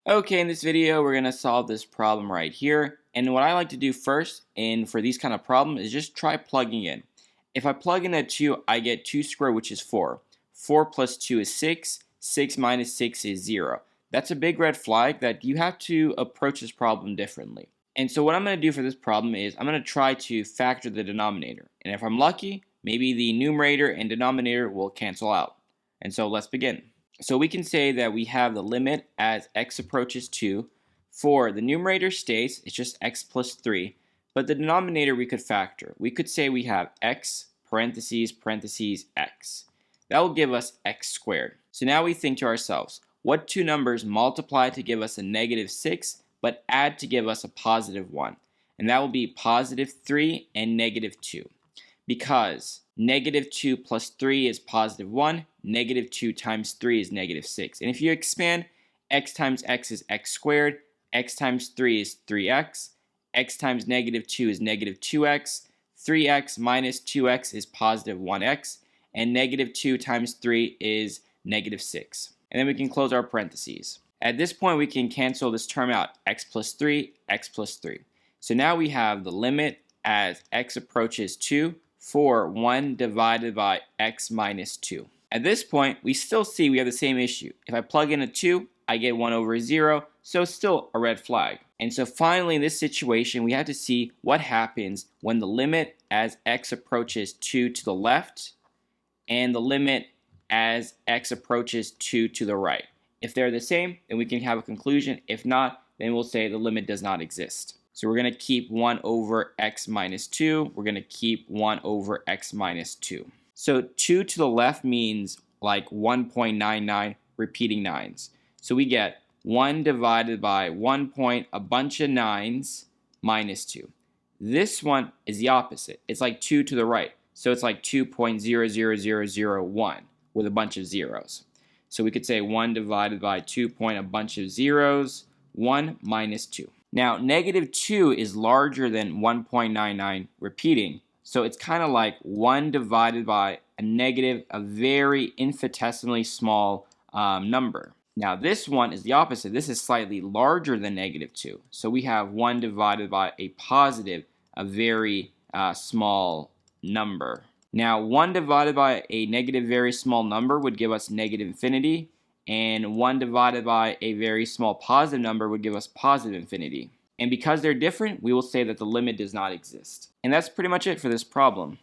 Okay, in this video, we're going to solve this problem right here. And what I like to do first, and for these kind of problems, is just try plugging in. If I plug in a 2, I get 2 squared, which is 4. 4 plus 2 is 6. 6 minus 6 is 0. That's a big red flag that you have to approach this problem differently. And so what I'm going to do for this problem is I'm going to try to factor the denominator. And if I'm lucky, maybe the numerator and denominator will cancel out. And so let's begin. So we can say that we have the limit as x approaches 2. For the numerator stays, it's just x plus 3. But the denominator we could factor. We could say we have x parentheses parentheses x. That will give us x squared. So now we think to ourselves, what two numbers multiply to give us a negative 6 but add to give us a positive 1? And that will be positive 3 and negative 2. Because negative 2 plus 3 is positive 1, negative 2 times 3 is negative 6. And if you expand, x times x is x squared, x times 3 is 3x, x times negative 2 is negative 2x, 3x minus 2x is positive 1x, and negative 2 times 3 is negative 6. And then we can close our parentheses. At this point, we can cancel this term out, x plus 3, x plus 3. So now we have the limit as x approaches 2 for 1 divided by x minus 2. At this point, we still see we have the same issue. If I plug in a 2, I get 1 over 0, so it's still a red flag. And so finally, in this situation, we have to see what happens when the limit as x approaches 2 to the left and the limit as x approaches 2 to the right. If they're the same, then we can have a conclusion. If not, then we'll say the limit does not exist. So we're going to keep 1 over x minus 2. We're going to keep 1 over x minus 2. So 2 to the left means like 1.99 repeating 9s. So we get 1 divided by 1 point a bunch of 9s minus 2. This one is the opposite. It's like 2 to the right. So it's like 2.00001 with a bunch of zeros. So we could say 1 divided by 2 point a bunch of zeros, 1 minus 2. Now, negative 2 is larger than 1.99 repeating. So it's kind of like 1 divided by a negative, a very infinitesimally small number. Now, this one is the opposite. This is slightly larger than negative 2. So we have 1 divided by a positive, a very small number. Now, 1 divided by a negative very small number would give us negative infinity. And 1 divided by a very small positive number would give us positive infinity. And because they're different, we will say that the limit does not exist. And that's pretty much it for this problem.